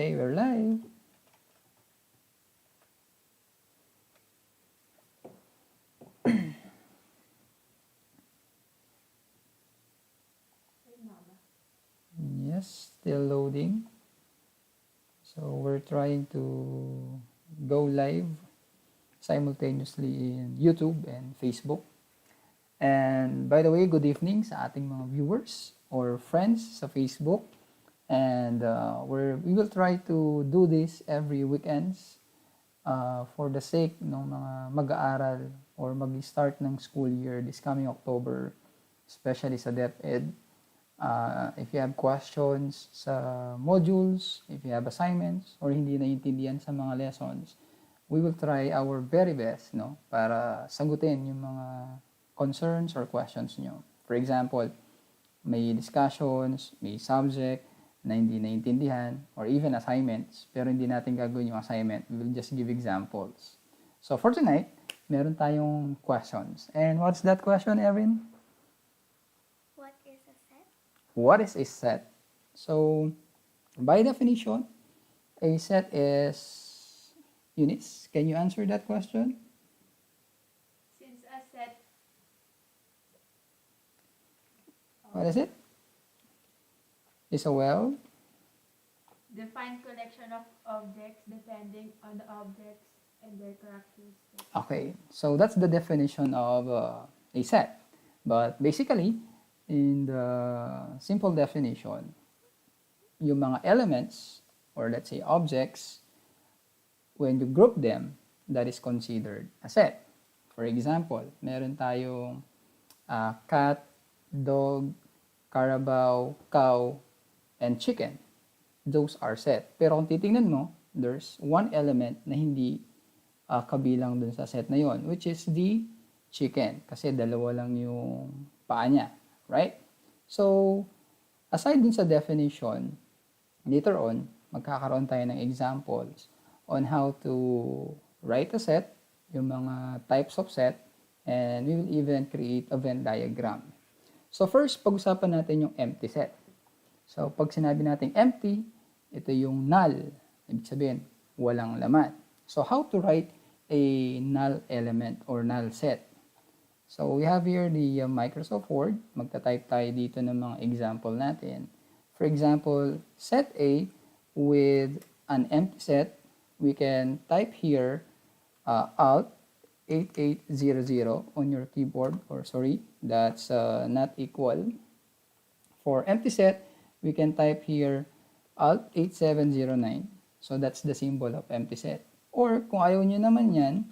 Okay, we're live. Yes, still loading. So we're trying to go live simultaneously in YouTube and Facebook. And by the way, good evening sa ating mga viewers or friends sa Facebook. And we will try to do this every weekends for the sake ng mga mag-aaral or mag-start ng school year this coming October, especially sa DepEd. If you have questions sa modules, if you have assignments, or hindi naiintindihan sa mga lessons, we will try our very best, no, para sagutin yung mga concerns or questions nyo. For example, may discussions, may subject na hindi naiintindihan, or even assignments, pero hindi natin gagawin yung assignment. We will just give examples. So for tonight, meron tayong questions. And what's that question, Erin? What is a set? So, by definition, a set is units. Can you answer that question? Since a set... What is it? Is a defined collection of objects depending on the objects and their characteristics. Okay, so that's the definition of a set. But basically, in the simple definition, yung mga elements, or let's say objects, when you group them, that is considered a set. For example, meron tayong cat, dog, carabao, cow, and chicken. Those are set. Pero kung titingnan mo, there's one element na hindi kabilang dun sa set na yon, which is the chicken. Kasi dalawa lang yung paa niya. Right? So, aside dun sa definition, later on, magkakaroon tayo ng examples on how to write a set, yung mga types of set, and we will even create a Venn diagram. So first, pag-usapan natin yung empty set. So, pag sinabi natin empty, ito yung null. Ibig sabihin, walang laman. So, how to write a null element or null set? So, we have here the Microsoft Word. Magta-type tayo dito ng mga example natin. For example, set A with an empty set, we can type here Alt 8800 on your keyboard, or sorry, that's not equal. For empty set, we can type here Alt 8709. So, that's the symbol of empty set. Or, kung ayaw nyo naman yan,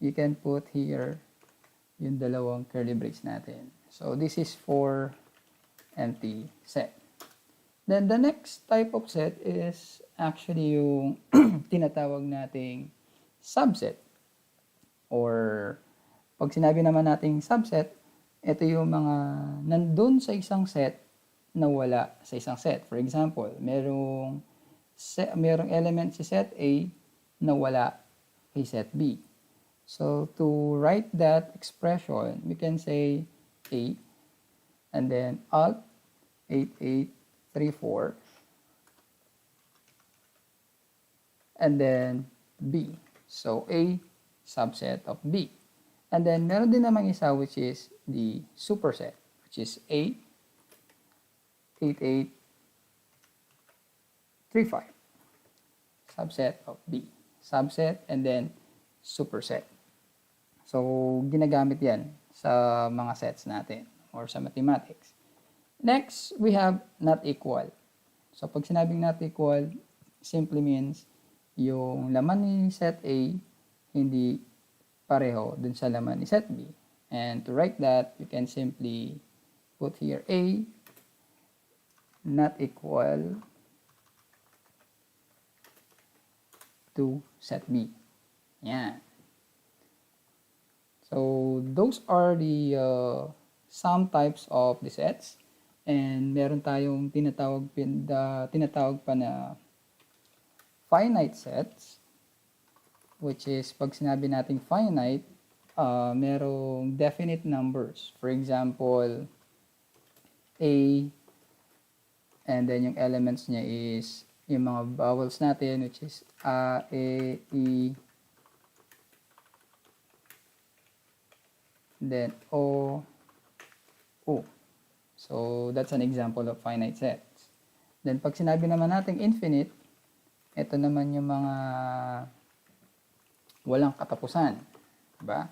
you can put here yung dalawang curly brace natin. So, this is for empty set. Then, the next type of set is actually yung tinatawag nating subset. Or, pag sinabi naman nating subset, ito yung mga nandun sa isang set na wala sa isang set. For example, merong element si set A na wala kay set B. So, to write that expression, we can say A, and then Alt 8834, and then B. So, A, subset of B. And then, meron din namang isa which is the superset, which is A, 8835, subset of B. Subset, and then superset. So, ginagamit yan sa mga sets natin or sa mathematics. Next, we have not equal. So, pag sinabing not equal, simply means yung laman ni set A hindi pareho dun sa laman ni set B. And to write that, you can simply put here A not equal to set B. Yan. So, those are the some types of the sets. And meron tayong tinatawag pa na finite sets, which is pag sinabi nating finite, merong definite numbers. For example, A, and then yung elements niya is yung mga vowels natin, which is A, E, I, then O, U. So, that's an example of finite sets. Then, pag sinabi naman natin infinite, ito naman yung mga walang katapusan. Diba?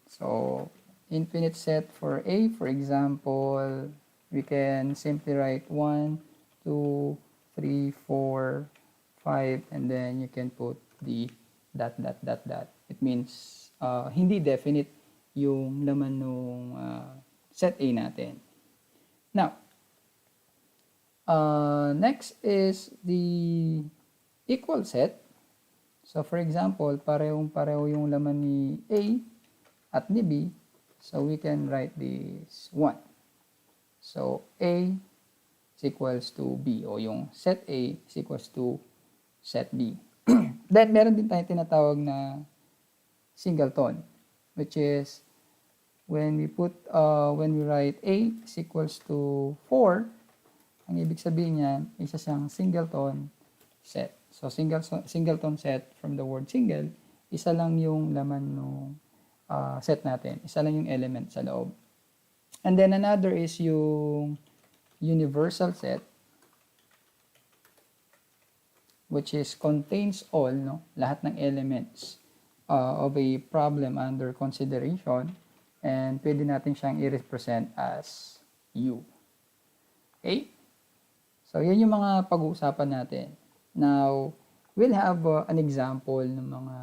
So, infinite set for A, for example, we can simply write 1, 2, 3, 4, 5, and then you can put the dot, dot, dot, dot. It means, hindi definite yung laman ng set A natin. Now, next is the equal set. So, for example, parehong-pareho yung laman ni A at ni B. So, we can write this 1. So, A is equals to B, o yung set A is equals to set B. Then, meron din tayong tinatawag na singleton, which is when we write A is equals to 4, ang ibig sabihin niyan, isa siyang singleton set. So, singleton set from the word single, isa lang yung laman ng set natin. Isa lang yung element sa loob. And then another is yung universal set, which is contains all, no? Lahat ng elements of a problem under consideration, and pwede natin siyang i-represent as U. Okay? So, yan yung mga pag-uusapan natin. Now, we'll have an example ng mga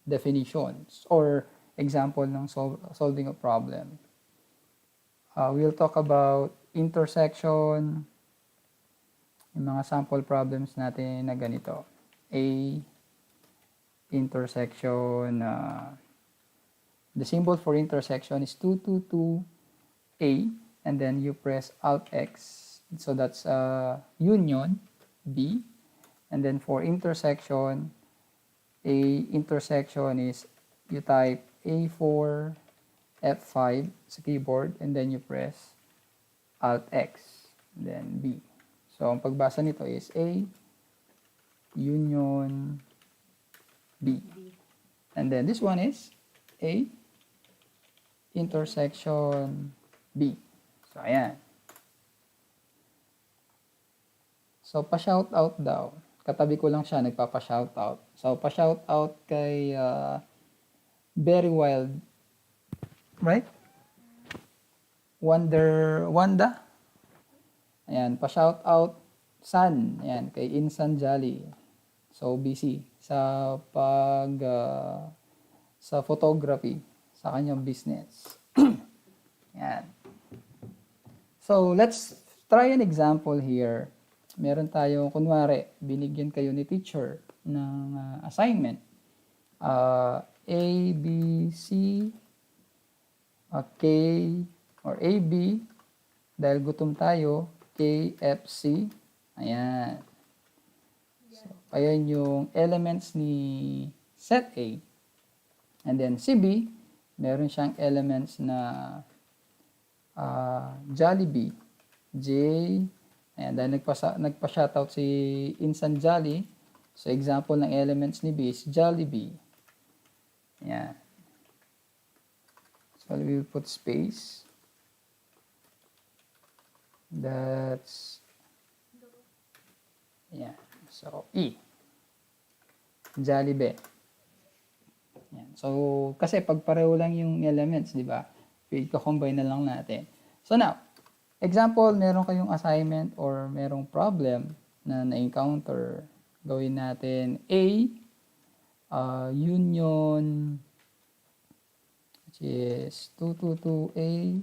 definitions or example ng solving a problem. We'll talk about intersection, yung mga sample problems natin na ganito. A, intersection, the symbol for intersection is 222A, and then you press Alt X. So that's union, B. And then for intersection, A intersection is you type A4, F5 sa keyboard, and then you press Alt X, then B. So ang pagbasa nito is A union B. And then this one is A intersection B. So ayan. So, pa-shoutout daw. Katabi ko lang siya, nagpapa-shoutout. So, pa-shoutout kay Very Wild, right? Wanda. Ayan, pa-shoutout San. Ayan, kay Insan Jolly. So, busy sa sa photography, sa kanyang business. Ayan. So, let's try an example here. Meron tayong, kunwari, binigyan kayo ni teacher ng assignment. A, B, C, K, or A, B, dahil gutom tayo, K, F, C. Ayan. So, ayan yung elements ni set A. And then, si B, meron siyang elements na Jollibee, J, ayan, dahil nagpa-shoutout si Insan Jolly, so example ng elements ni B is Jollibee. Ayan. So, we will put space. That's, ayan. So, E. Jollibee. Ayan. So, kasi pag pareho lang yung elements, di ba? I-combine na lang natin. So, now, example, meron kayong assignment or merong problem na na-encounter. Gawin natin A, union, which is 222A,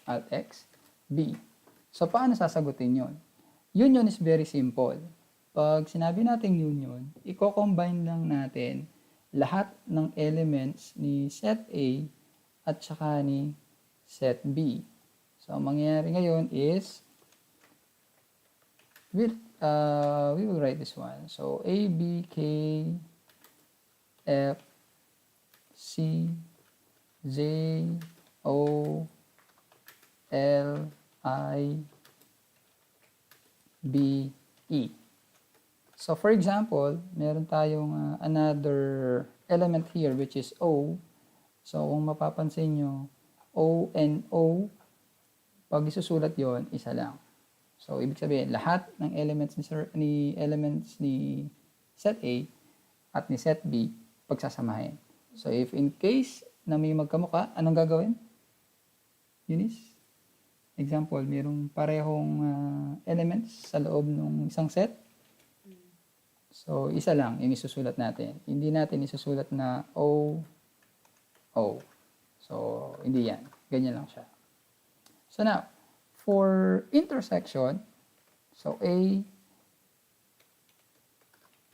Alt X, B. So, paano sasagutin yon? Union is very simple. Pag sinabi natin union, i-combine lang natin lahat ng elements ni set A at saka ni set B. So, ang mangyayari ngayon is, we will write this one. So, A, B, K, F, C, J, O, L, I, B, E. So for example, meron tayong another element here which is O. So kung mapapansin nyo, O and O, pag isusulat yon isa lang. So ibig sabihin, lahat ng elements ni set A at ni set B, pagsasamahin. So if in case na may magkamukha, anong gagawin? Eunice? Example, mayroong parehong elements sa loob ng isang set. So, isa lang yung isusulat natin. Hindi natin isusulat na O, O. So, hindi yan. Ganyan lang siya. So, now, for intersection, so A,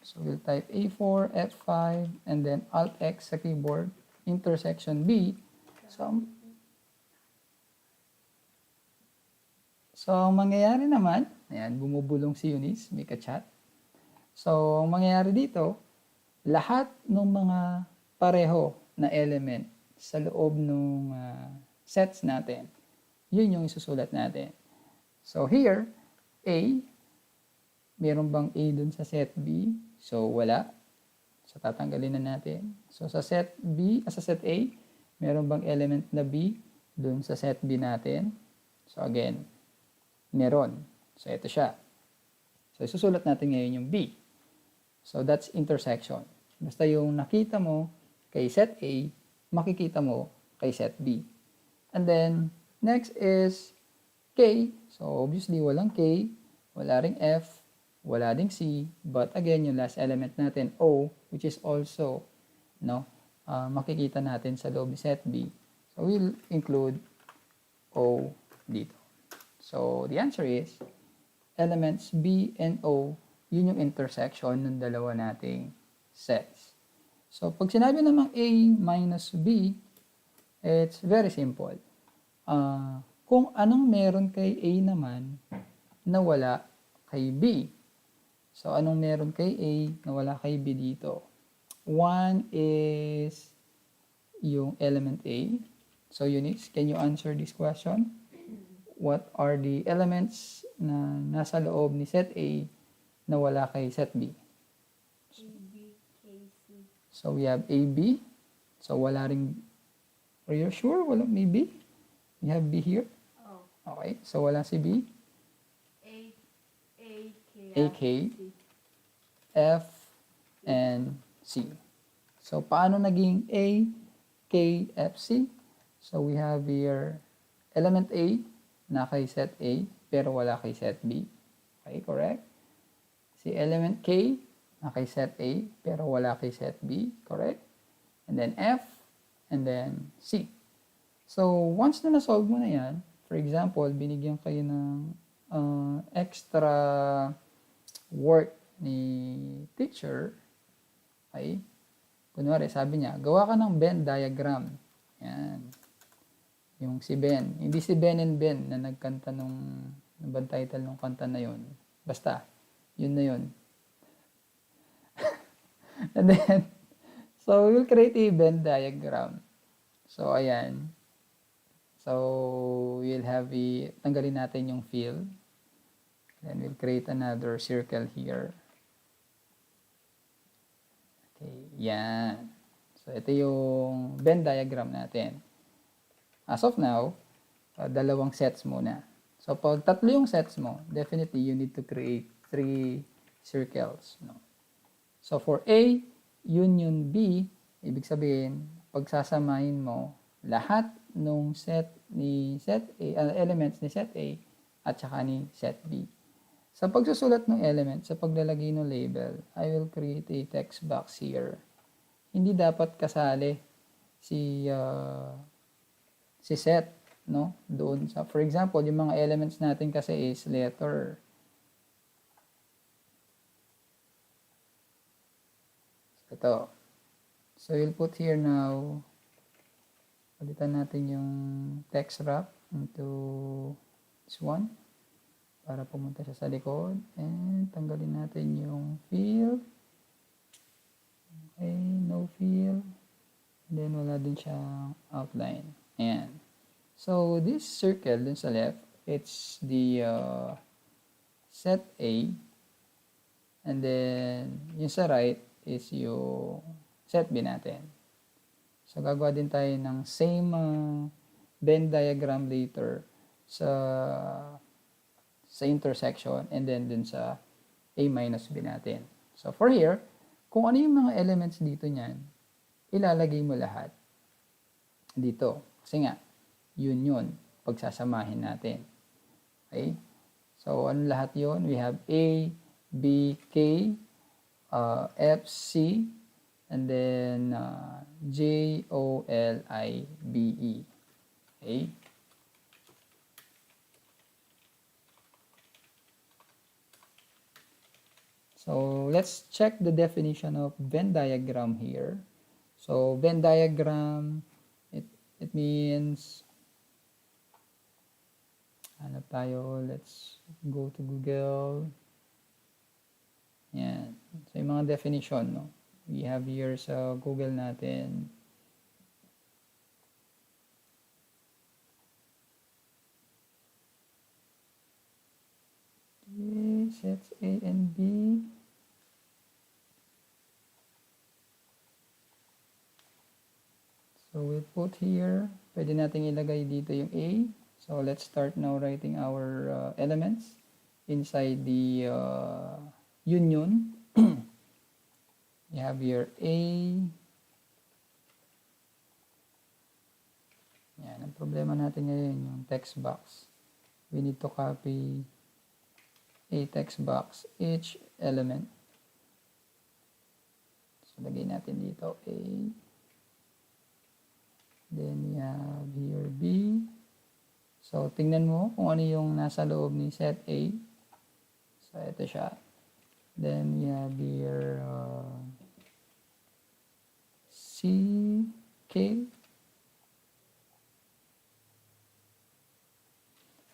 so we'll type A4, F5, and then Alt-X sa keyboard. Intersection B. So, ang mangyayari naman, ayan, bumubulong si Eunice, may ka-chat. So, ang mangyayari dito, lahat ng mga pareho na element sa loob ng sets natin, yun yung isusulat natin. So, here, A, meron bang A dun sa set B? So, wala. So, tatanggalin na natin. So, sa set B, sa set A, meron bang element na B dun sa set B natin? So, again, meron. So, ito siya. So, isusulat natin ngayon yung B. So, that's intersection. Basta yung nakita mo kay set A, makikita mo kay set B. And then, next is K. So, obviously, walang K, wala ring F, wala ding C. But again, yung last element natin, O, which is also, makikita natin sa loob ni set B. So, we'll include O dito. So, the answer is, elements B and O, yun yung intersection ng dalawa nating sets. So, pag sinabi namang A minus B, it's very simple. Kung anong meron kay A naman na wala kay B. So, anong meron kay A na wala kay B dito? One is yung element A. So, Eunice, can you answer this question? What are the elements na nasa loob ni set A na wala kay set B? A, B, K, C. So, we have A, B. So, wala ring... Are you sure? Wala may B? We have B here? Oh. Okay. So, wala si B. A, K, A, K, C. F, and C. So, paano naging A, K, F, C? So, we have here element A na kay set A, pero wala kay set B. Okay, correct? Si element K na kay set A, pero wala kay set B. Correct? And then F, and then C. So, once na na-solve mo na yan, for example, binigyan kayo ng extra work ni teacher, okay? Kunwari, sabi niya, gawa ka ng Venn diagram. Yan. Yung si Ben. Hindi si Ben and Ben na nagkanta nung title nung kanta na yun. Basta, yun na yun. And then, so we'll create a Venn diagram. So, ayan. So, we'll have tanggalin natin yung fill. Then, we'll create another circle here. Okay, yan. So, ito yung Venn diagram natin. As of now, dalawang sets muna. So, pag tatlo yung sets mo, definitely you need to create 3 circles. No? So, for A, union B, ibig sabihin, pagsasamahin mo lahat ng set ni set A, elements ni set A at saka ni set B. Sa pagsusulat ng element, sa paglalagay ng label, I will create a text box here. Hindi dapat kasali si set, no? Doon sa, for example, yung mga elements natin kasi is letter. Ito. So, we'll put here now, palitan natin yung text wrap into this one para pumunta siya sa likod. And tanggalin natin yung fill. Okay, no fill. And then, wala din siyang outline. Ayan. So, this circle dun sa left, it's the set A, and then yung sa right is yung set B natin. So, gagawa din tayo ng same Venn diagram later sa intersection and then dun sa A minus B natin. So, for here, kung ano yung mga elements dito niyan, ilalagay mo lahat dito. Kasi nga, yun, pagsasamahin natin. Okay? So, ano lahat yun? We have A, B, K, F, C, and then J, O, L, I, B, E. Okay? So, let's check the definition of Venn diagram here. So, Venn diagram, it means, hanap tayo, let's go to Google. Yan. So, yung mga definition, no? We have here sa Google natin. Okay, sets A and B. So, we'll put here, pwede natin ilagay dito yung A. So, let's start now writing our elements inside the union. We have here A. Yan, ang problema natin ngayon yung text box. We need to copy a text box each element. So, lagay natin dito A. Then, we have here B. So, tingnan mo kung ano yung nasa loob ni set A. So, ito siya. Then, we have here C, K.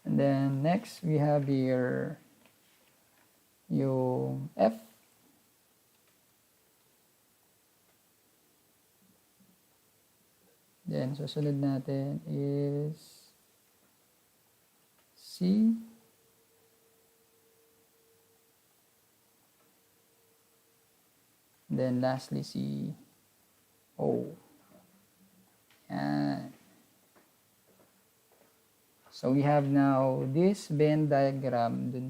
And then, next, we have here yung F. Then, susunod natin is C. Then, lastly, C, O. Yan. So, we have now this Venn diagram dun